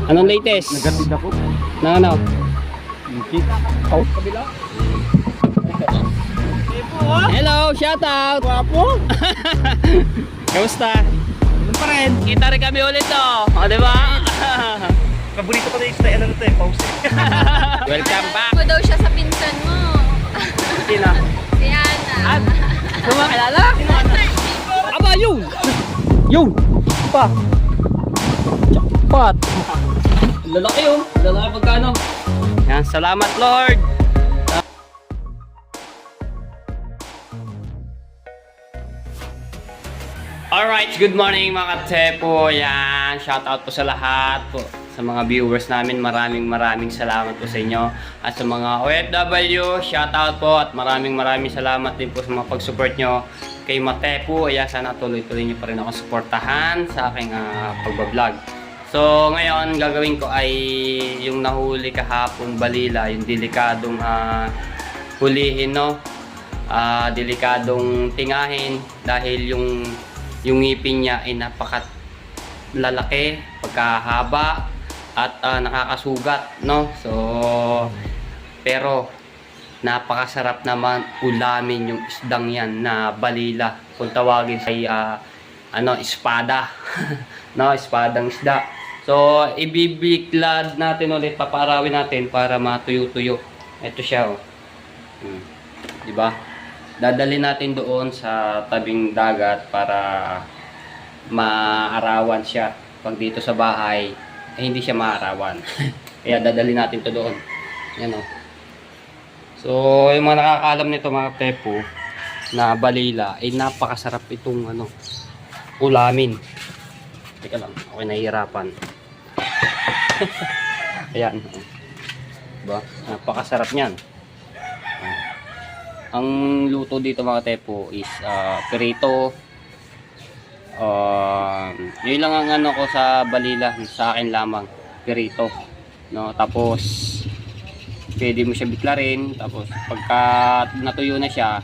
Anong latest? Nagatid ako. Na ano? Yung oh, kabila. Hello, shout out. Wapo. Kamusta? Ano pa rin? Kita rin kami ulit oh. O, di ba? Paborito ko na yung style ano to eh, pause. Welcome back. Mo daw siya sa pinsan mo. Sino? Si Ana. At, kumakilala? Aba, yun! Yun! Pa! Jackpot! Lalaki yun. Lalaki pagkano. Yan, salamat Lord! Alright, good morning mga katepo. Yan, shout out po sa lahat po. Sa mga viewers namin, maraming salamat po sa inyo. At sa mga OFW, shout out po at maraming salamat din po sa mga pag-support nyo kay Matepo. Ayan, sana tuloy-tuloy nyo pa rin ako supportahan sa aking pagbablog. So, ngayon, gagawin ko ay yung nahuli kahapon balila, yung delikadong hulihin, no? Delikadong tingahin dahil yung ngipin niya ay napakalalaki, pagkahaba at nakakasugat, no? So, pero napakasarap naman ulamin yung isdang yan na balila. Kung tawagin ay espada. No, espadang isda. So, ibibiklad natin ulit, paparawin natin para matuyo-tuyo. Ito siya, oh. Diba? Dadalhin natin doon sa tabing dagat para maarawan siya. Pag dito sa bahay, hindi siya maarawan. Kaya dadalhin natin to doon. Yan o. So, yung mga nakakaalam nito mga tepo na balila, ay napakasarap itong ulamin. Teka lang, ako nahihirapan. Ayan. Diba? Napakasarap niyan. Ang luto dito mga tepo is perito. Yun lang ang ko sa balila, sa akin lamang, perito, no? Tapos pwede mo siya biklarin, tapos pagka natuyo na siya,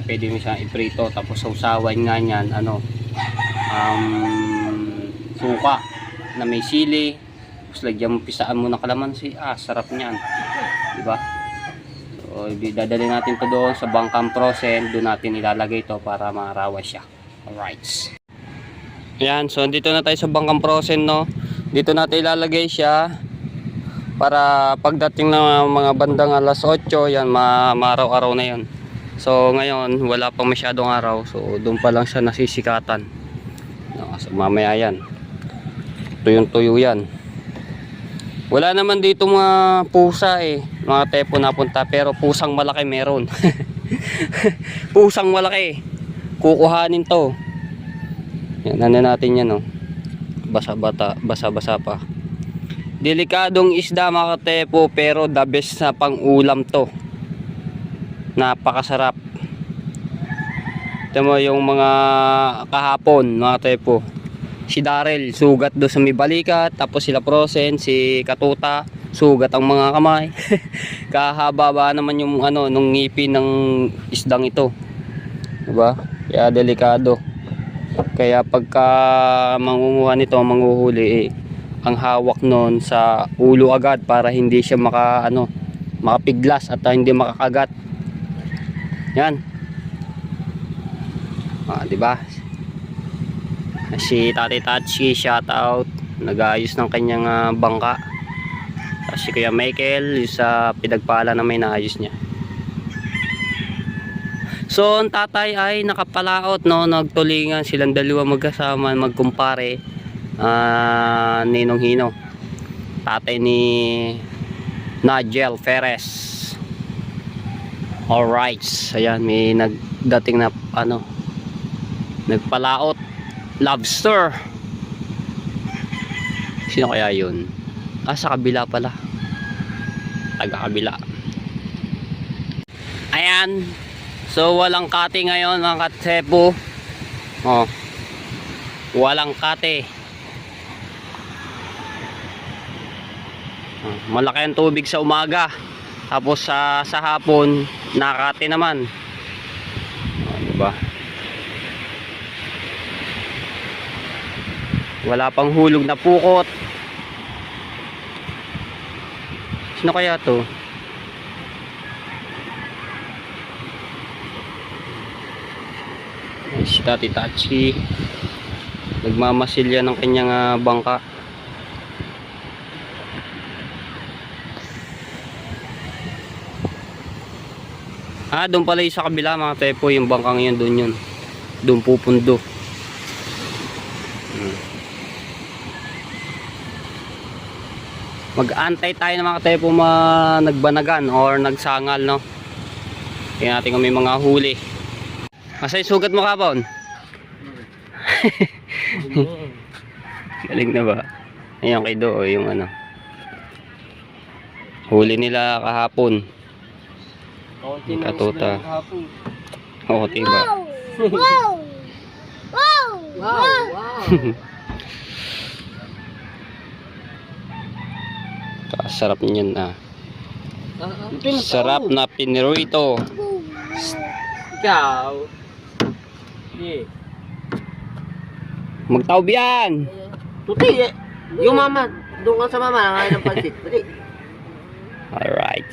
pwede mo siya iprito, tapos sausawan nga niyan suka na may sili, tapos lagyan mo, pisaan mo ng kalamansi. Sarap niyan, di ba? So, dadalhin natin to doon sa Bangkang Frozen. Doon natin ilalagay to para maarawan siya. Alright. Ayan, so dito na tayo sa Bangkang Frozen, no? Dito natin ilalagay siya para pagdating ng mga bandang alas 8, yan, maaraw-araw na yan. So ngayon, wala pang masyadong araw. So doon pa lang siya nasisikatan. No, so mamaya yan, tuyong-tuyo yan. Wala naman dito mga pusa mga tepo napunta, pero pusang malaki meron. Pusang malaki, kukuhanin to. Yan, natin yan, no? Basa-basa pa. Delikadong isda mga tepo, pero the best na pang ulam to. Napakasarap. Ito mo yung mga kahapon mga tepo, si Daryl sugat do sa may balikat, tapos sila Frozen, si Katuta sugat ang mga kamay. Kahaba ba naman yung nung ngipin ng isdang ito, diba? Kaya delikado. Kaya pagka mangunguha nito, manghuhuli, ang hawak nun sa ulo agad para hindi siya makapiglas at hindi makakagat. Yan. Diba? Si Tatay Tatsi, shout out, nag-aayos ng kanyang bangka. Tapos si Kuya Michael, sa pinagpala na may naayos niya. So ang tatay ay nakapalaot, no? Nagtulingan silang dalawa magkasama, magkumpare. Ninong Hino, tatay ni Nigel Perez. Alright, ayan, may nagdating na nagpalaot lobster. Sino kaya yun? Sa kabila pala, taga kabila. Ayan, so walang kate ngayon mga katepo. Walang kate. Malaki ang tubig sa umaga, tapos sa hapon nakate naman. Diba? Wala pang hulog na pukot. Sino kaya to? Si Tati Tachi. Nagmamasil yan ng kanyang bangka. Doon pala yung sa kabila mga tepo, yung bangkang yun, doon yun. Doon pupundo. Mag-antay tayo ng mga tepo nagbanagan or nagsangal, no? Tingnan natin kung may mga huli. Masay sugat mo kapon? Galing na ba? Ayan kay Do, yung ano. Huli nila kahapon. Katuta. Oo, tiba. Wow! Wow! Wow! Sarap niyan Sarap na pinirito. Ikaw. Yeah. Magtaob yan. Tuti eh. Yung mama. Doon ka sa mama. Nangayon ng pansit. Tuti. Alright.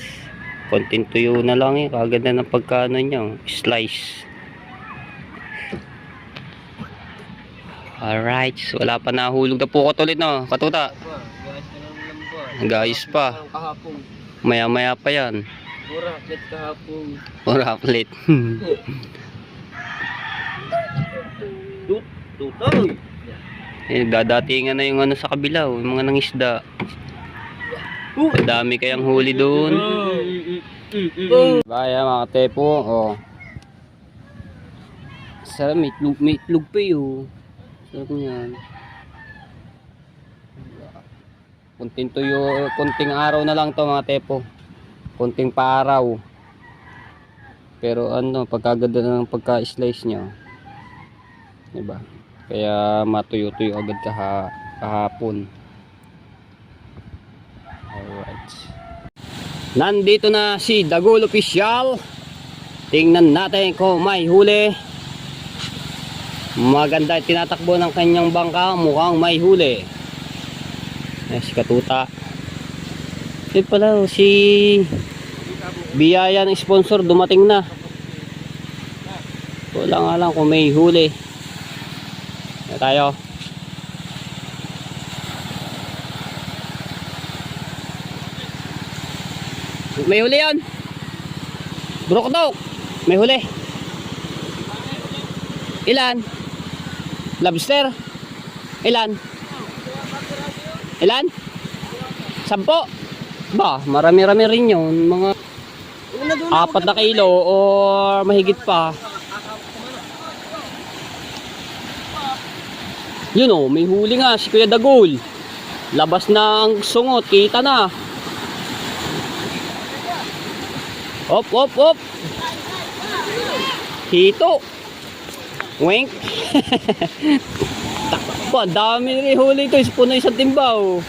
Konting tuyo na lang eh. Kaganda ng pagkano niya. Slice. Alright. So, wala pa nahulog na pukot ulit, no? Katuta. Guys pa. Maya maya pa yan. Buraklet kahapon. Buraklet. Tutoy. Dadatingan na yung ano sa kabila. Yung mga nangisda. Dami kayang huli doon. Baya mga tepo. Oh. Sarap, may itlog pa yun. Sarap niyan. Kunting tuyo, kunting araw na lang to mga tepo. Kunting paaraw. Pero ano, pagkaganda ng pagka-slice niya. Diba? Kaya matuyo-tuyo agad kahapon. Alright. Nandito na si Dagul Official. Tingnan natin kung may huli. Maganda tinatakbo ng kanyang bangka. Mukhang may huli. Si Katuta. Ito pala si biyaya ng sponsor dumating na. Wala nga lang kung may huli. Tayo. May huli yan. Brokdok. May huli. Ilan? Lobster. Ilan? Ilan? 10? Ba, marami-rami rin yun. Mga 4 na kilo or mahigit pa. Yun o, may huli nga si Kuya Dagul. Labas na ang sungot, kita na. Op, op, op. Hito. Wink. Takbo, dami rin huli ito. Puno isang timba o.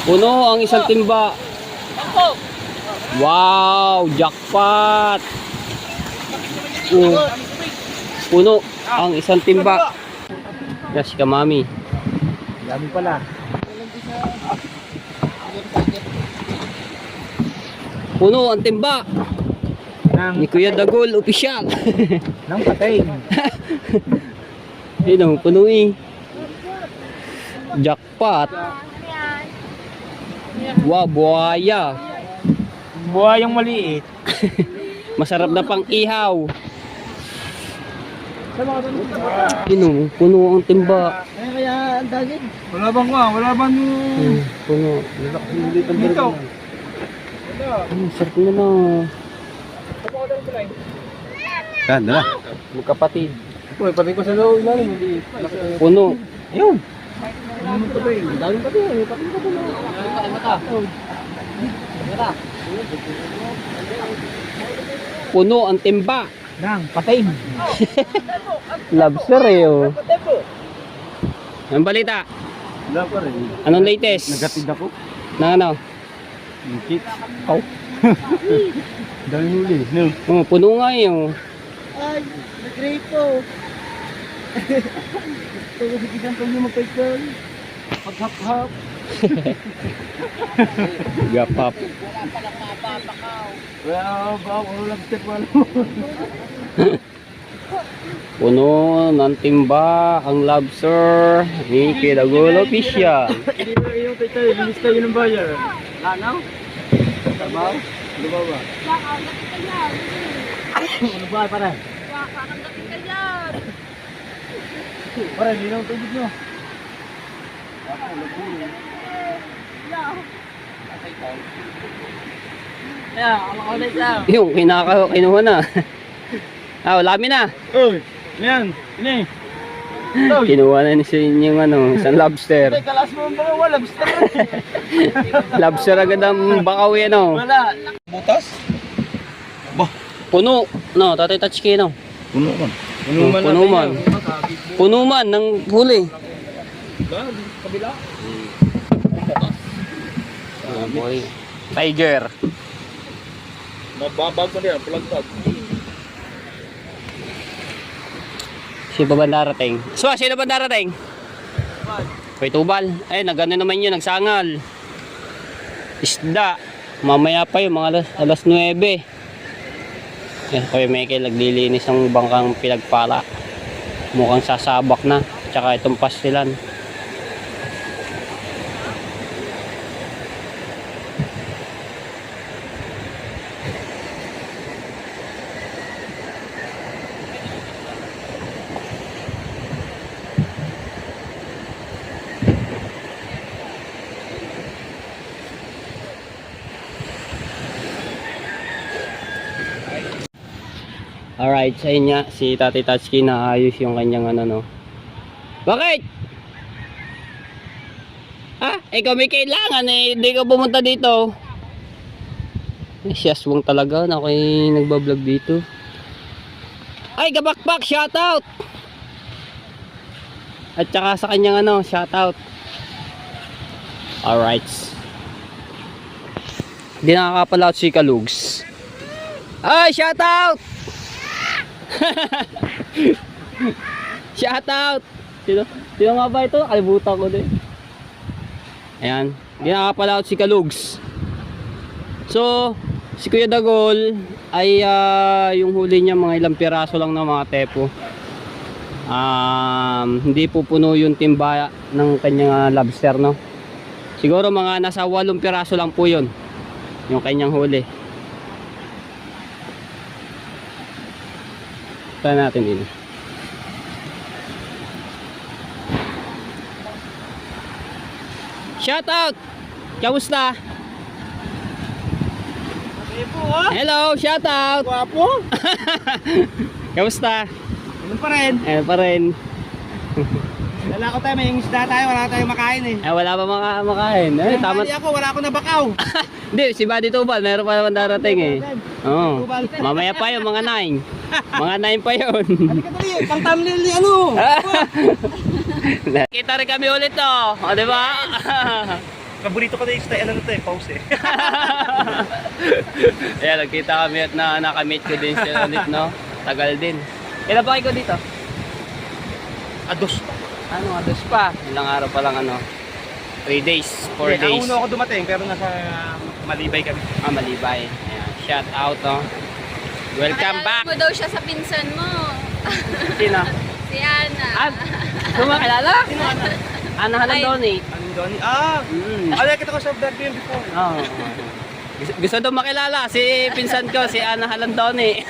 Puno ang isang timba. Wow, jackpot. Puno ang isang timba. Yes, kamami. Dami pala. Puno ang timba. Ni Kuya Dagul Official. Nang patay. Ayun, puno eh. Jackpot. Wow, buhaya. Buhayang maliit. Masarap na pang ihaw. Yun, puno ang timba. Kaya ang daging. Wala bang nga? Wala bang Puno. dito? Sarap na na. Yan, dala. Magkapatid. Uy, pati ko sa loob na rin. Puno. Ayun. Daming patay. Daming patay. Patay ko na. Mata. Puno ang timba. Nang, patay. Lobster eh oh. Ang balita. Wala pa rin. Anong latest? Nagatid ako. Na ano? Mukit. Oh. Daming huli. No. Oh, puno nga eh oh. Ay, nagrepo. Ito, higitan ko yung magpaikal. Paghap-hap. Gapap. Wala ba? Wala lobster wala. Puno ng timba ang lobster ni Kidagol Official. Hindi ba yung tayo, linis tayo ng buyer. Lanaw? Sabaw? Ano ba ba? Ano ba pare? Pare, hindi na tubig nyo. Yung kinuha na. Lami na. Uy, yan. Ini. Kinuha na ni sa inyong isang lobster. Kalas mo ba wala lobster? Lobster agad ang bakaw yan Wala. Butas? Puno. No, Tatay Tatsuki Puno man. Puno man. Puno man ng huli. Kabila. Boy. Tiger. Mababag ko niya, plug-plug. Sino ba darating? Sino ba darating? May tubal. Ay, nagano naman yun, nagsangal. Isda. Mamaya pa yung mga alas 9. Kuya Michael, naglilinis ang bangkang pinagpala. Mukhang sasabak na. Tsaka itong pastilan. Alright, sa inya, si Tatay Tatsuki na ayos yung kanyang Bakit? Ikaw may kailangan hindi ka pumunta dito. Siyaswang talaga na ako'y nagbablog dito. Ay, kabakbak, shoutout! At saka sa kanyang shoutout. Alright. Hindi nakakapala si Kalugs. Ay, shoutout! Shoutout! Sino nga ba ito? Kalibutan ko din. Ayan. Hindi nakakapala si Kalugs. So, si Kuya Dagol ay yung huli niya mga ilang piraso lang ng mga tepo. Hindi pupuno yung timba ng kanyang lobster, no? Siguro mga nasa 8 piraso lang po yun yung kanyang huli. Try natin din. Shout out! Kamusta? Hello, shout out! Guwapo? Kamusta? Ano pa rin? Ano pa rin? Wala ko tayo, may isda tayo, wala tayong makain Wala pa makain. Tama. Ako, wala akong nabakaw. Hindi, si Buddy Tubal, meron pa naman darating Oo. Mamaya pa yung mga 9. Mga 9 pa yun. Halika dali, pang thumbnail ni Kita rin kami ulit o, di ba? Paborito ko na yung style, pause Ayan, nagkita kami at nakamit ko din siya ulit, no? Tagal din. Kailan ba kayo dito? Ados. Ados pa. Ilang araw pa lang 3 days, 4 days. Nauno ako dumating pero nasa Malibay kami. Malibay. Ayan, shout out Welcome back. Mo daw siya sa pinsan mo. Sino? Si Ana. Kumakilala? Ana Halandoni. Anong Donnie? Kita ko sa vlog yun before. Gusto daw makilala si pinsan ko, si Ana Halandoni.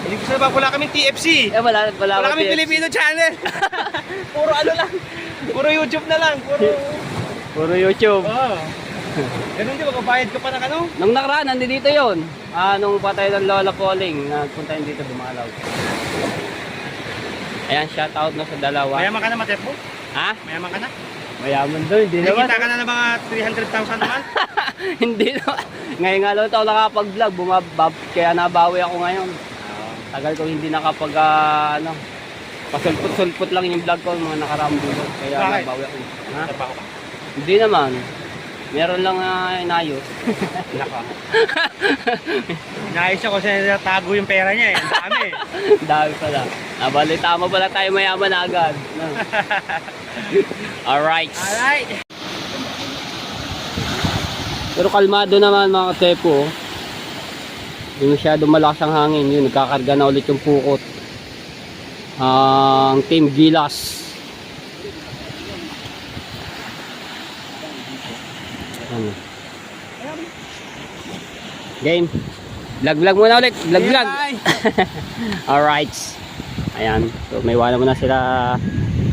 Hindi ko sabi, wala kaming TFC. Wala kaming Filipino channel. Puro lang. Puro YouTube na lang. Puro YouTube. Ganun di ba, kabayad ka pa ng Nung nakaraan, nandito yun. Nung patay ng Lola Pauling, nagpunta yun dito, dumalaw. Ayan, shout out sa dalawa. Mayaman ka na, Matepo? Ha? Mayaman ka na? Mayaman doon, hindi naman. Nakikita ka na ng mga 300,000 naman? Hindi naman. Ngayon nga lang ito ako nakapag-vlog, kaya nabawi ako ngayon. Tagal ko hindi nakapag, pasulput-sulput lang yung vlog ko, mga nakarambo. Kaya Bakit? nabawi ako. Ha? Trabaho ka? Hindi naman. Meron lang inayos. Naka. Naayos siya kasi natago yung pera niya Ang dami Dami pala. Nabalita mo pala tayo mayaman agad. No? Alright. Pero kalmado naman mga katepo. Hindi masyado malakas ang hangin. Yun, nagkakarga na ulit yung pukot. Ang Team Gilas. Ano? Game. Vlog muna ulit. Vlog. Alright. Ayan. So may wala muna sila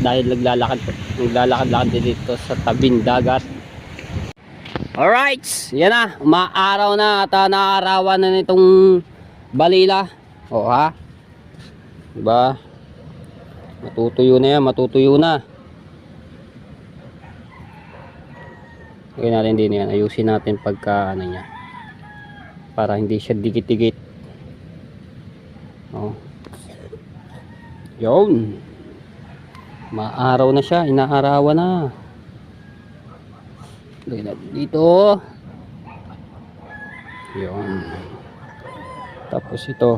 dahil naglalakad dito sa tabing dagat. Alright. Yan na. Umaaraw na at naarawan na nitong balila. O ha. Diba? Matutuyo na yan. Matutuyo na. Okay natin din yan. Ayusin natin pagka ano niya. Para hindi siya dikit-dikit. Oh. Yun. Maaraw na siya. Inaarawan na. Dito. Yun. Tapos ito.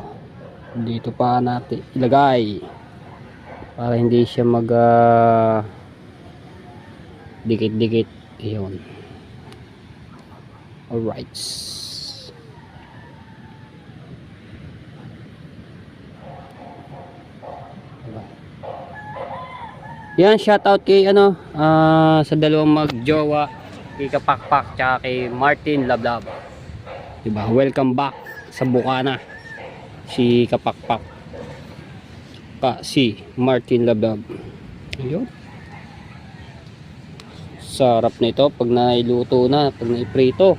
Dito pa natin ilagay. Para hindi siya mag dikit-dikit. Yun. Alright. Yan, shoutout kay sa dalawang magjowa, kay Kapakpak tsaka kay Martin Lablab. Diba? Welcome back sa Bukana. Si Kapakpak. Si Martin Lablab. Ayun. Sarap na ito pag nailuto na, pag naiprito.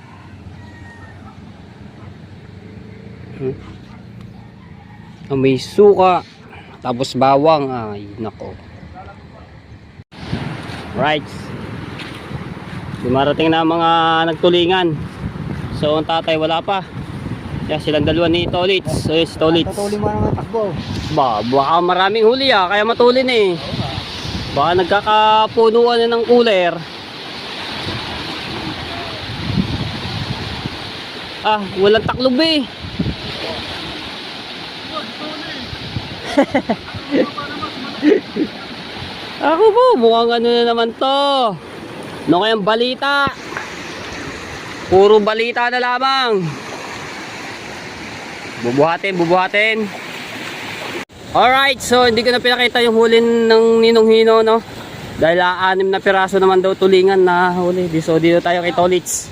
May suka, tapos bawang. Ay, nako. Right. Dumarating na mga nagtulingan. So ang tatay wala pa. Kaya silang dalawa ni Tolits. So si Tolits. Patuloy mo naman takbo. Baka maraming huli kaya matulin eh. Baka nagkakapunuan na ng cooler. Walang taklob eh. Ako po, mukhang ano na naman to. Ano kayang balita? Puro balita na lamang. Bubuhatin. Alright, so hindi ko na pinakita yung huli ng Ninong Hino, no? Dahil 6 na piraso naman daw tulingan na huli. So dito tayo kay Tolits.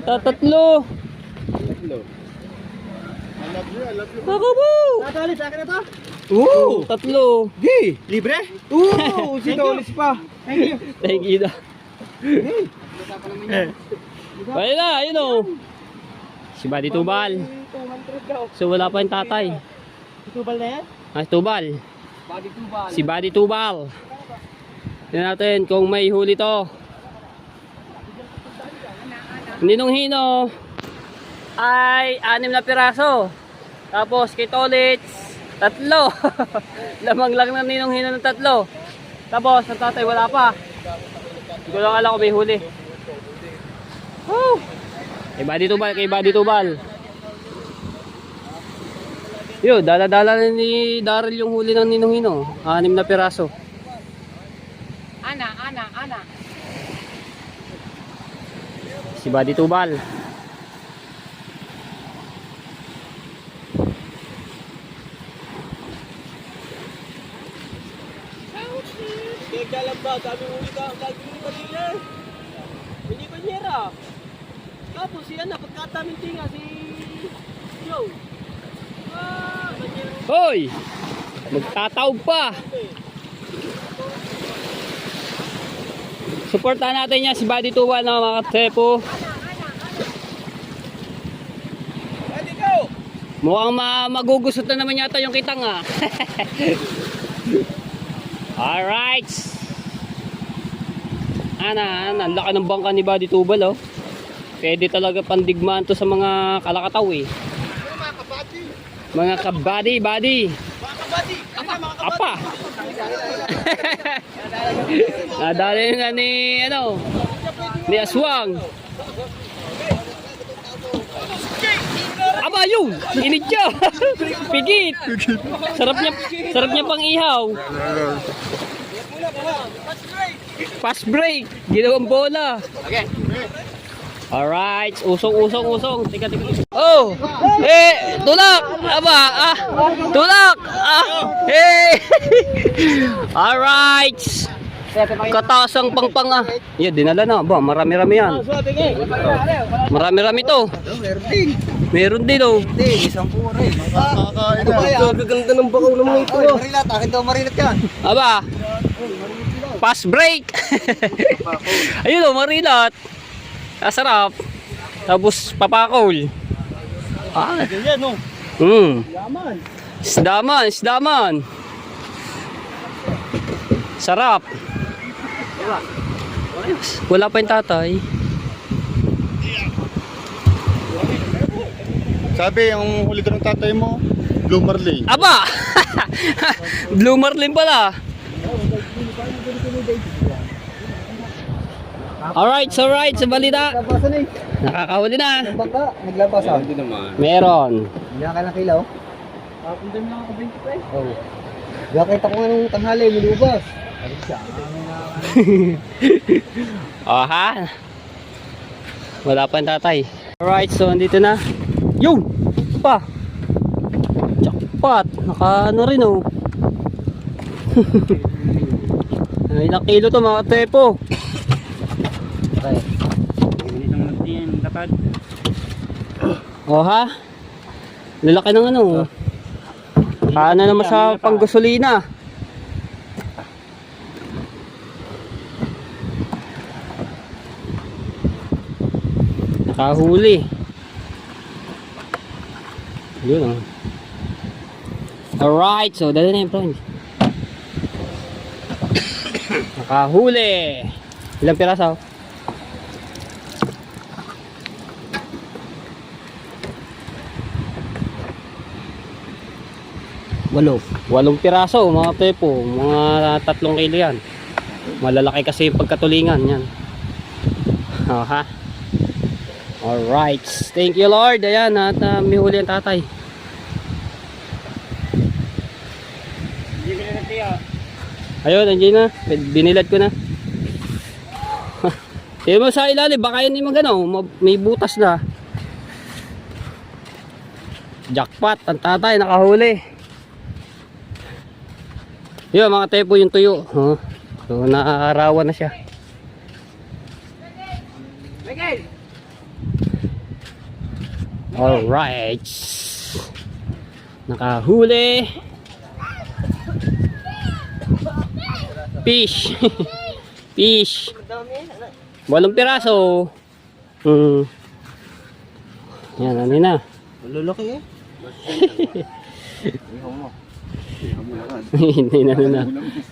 Tatlo. Ako po. Tolits, akin na to. Tatlo. Di, libre? Si Tolits pa. Thank you. Thank you. Ayun na, ayun o. Si Buddy Tubal. So wala pa yung tatay. Tubal na yan? Tubal. Si Buddy Tubal. Tignan natin kung may huli to. Ninong Hino ay 6 na piraso. Tapos kay Tolits 3. Lamang lang ng Ninong Hino ng 3. Tapos ang tatay wala pa. Hindi ko lang alam kung may huli. Woo! Kay Buddy Tubal. Yo, dala-dala na ni Daryl yung huli ng Ninong Hino. 6 na piraso. Ana. Si Buddy Tubal. Teka lang ba, sabi mo ulit ang lagi mo kanina. Hindi ko nyera. Tapos siya na, pagkataming tinga si Joe. Hoy! Magtataog pa! Supportahan natin niya si Buddy Tubal na mga katepo. Mukhang magugusot na naman yata yung kitang Alright. Ang laki ng bangka ni Buddy Tubal Pwede talaga pandigmaan to sa mga kalakataw Mga kabady. Apa. Nadali na ni Aswang. Aba yun, init siya. Pigit. Sarap niya pang ihaw. Pass break. Ginawang bola. Okay. Alright, usong. Tika. Oh! Tulak! Aba, tulak! Hey! Alright! Katasang pangpang ah. Yan, dinala na. Ba, marami-rami yan. Marami-rami to. Meron din oh. Isang puro eh. Gaganda ng bakaw ng mga ito. Marilat, akin daw marilat yan. Aba! Pass break! Ayun oh, marilat. Sarap. Tapos papakol. Ganyan no. Yaman. Isdaman. Sarap. Wala pa yung tatay. Sabi, yung huli ka ng tatay mo, Blue Marlin. Aba! Blue Marlin pala. Alright, sa balita. Labasan eh. Nakakahuli na. Ang bangka, naglabasan. Hindi naman. Meron. Hindi na kailang kilaw. Punta mo lang ako 20 Oo. Nakita ko nga nung tanghali, nilubas. Ano siya? Oh ha? Wala pa yung tatay. Alright, so andito na. Yung! Pa! Jackpot! Naka ano rin oh. Ilang kilo to mga tepo. Oh ha? Lalaki ng ano. Paano naman sa panggasolina? Nakahuli. Yun oh. Alright, so dali na yung friend. Nakahuli. Ilang piraso? Walong piraso mga pepo, mga 3 kilo yan. Malalaki kasi yung pagkatulingan yan. Ha? Alright, thank you Lord. Ayan, at may huli ang tatay. Ayun, nandiyan na. Binilad ko na. Tingnan mo sa ilalim, baka yun yung magano, may butas na. Jackpot, ang tatay nakahuli. Yun mga tepo yung tuyo. So naaarawan na siya. Alright. Nakahuli. Fish. Fish. 8 piraso. Yan, ano na. Malulaki eh. Hindi na.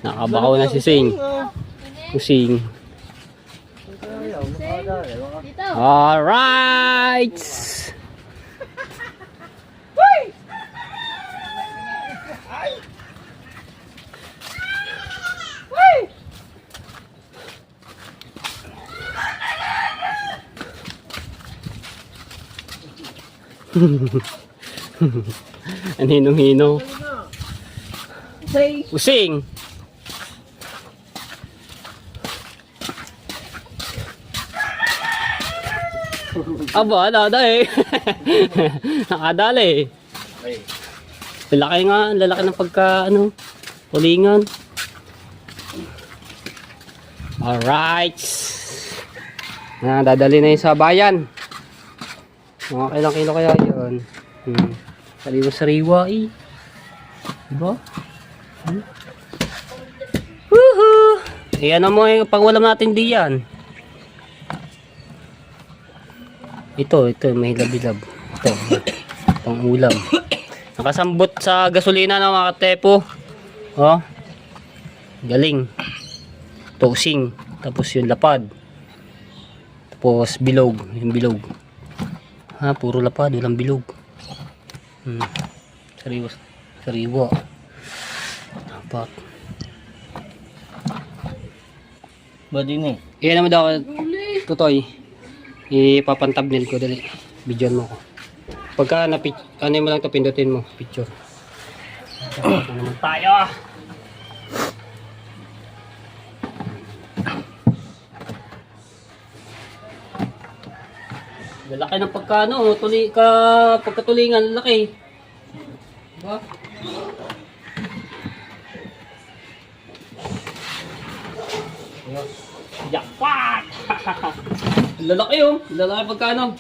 Nakabakaw na si Sing. Kusing. Dito. Alright. Ang hinong-hino. Using. Aba, dadali. Nakadali. Lalaki nga, lalaki ng pagka pulingan. Alright. Dadali na yun sa bayan. Mga kailang kilo kaya yun. Sariwa-sariwa eh. Diba? Woohoo! Ayan mo yung pangwalam natin diyan. Ito, may labilab. Ito, pang ulam. Nakasambot sa gasolina ng mga tepo. Oh. Galing. Tosing. Tapos yung lapad. Tapos bilog. Yung bilog. Puro lapad, walang bilog. Sariwa. Dapat. Ba din eh. Iyan naman daw, Tutoy. Ipapantabnil ko, dali. Bidyon mo ko. Pagka ano mo lang ito, pindutin mo. Picture. Ano naman tayo? Lalaki ng pagkano, pagkatulingan, laki. Diba? Jackpot! Lalaki oh, lalaki pagkano.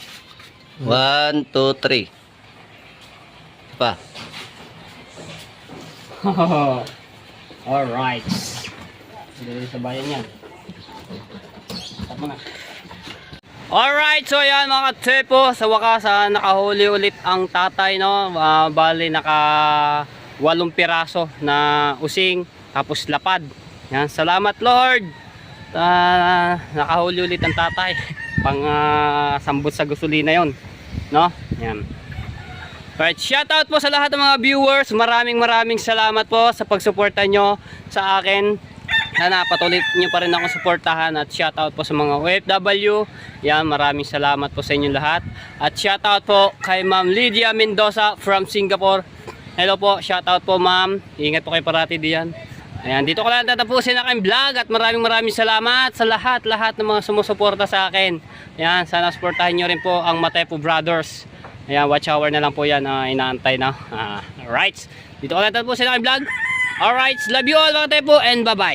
1, 2, 3. Pa. Alright. Dito sa bayan yan. Tama na. Alright, so ayan mga katsepo, sa wakas nakahuli ulit ang tatay, no? Bali naka 8 piraso na using, tapos lapad. Yan, salamat Lord. Nakahuli ulit ang tatay. Pang sambot sa gasolina yon, no? Yan. Alright, shoutout po sa lahat ng mga viewers. Maraming salamat po sa pagsuporta nyo sa akin. Sana patuloy nyo pa rin ako suportahan. At shoutout po sa mga OFW. Yan, maraming salamat po sa inyong lahat. At shoutout po kay Ma'am Lydia Mendoza from Singapore. Hello po, shoutout po ma'am. Ingat po kayo parati diyan. Ayan, dito ko lang tatapusin ang aking vlog. At maraming salamat sa lahat ng mga sumusuporta sa akin. Ayan, sana suportahan nyo rin po ang Matepo Brothers. Ayan, watch hour na lang po yan, inaantay na. Alright, dito ko lang tatapusin ang aking vlog. Alright, love you all mga Tepo and bye bye.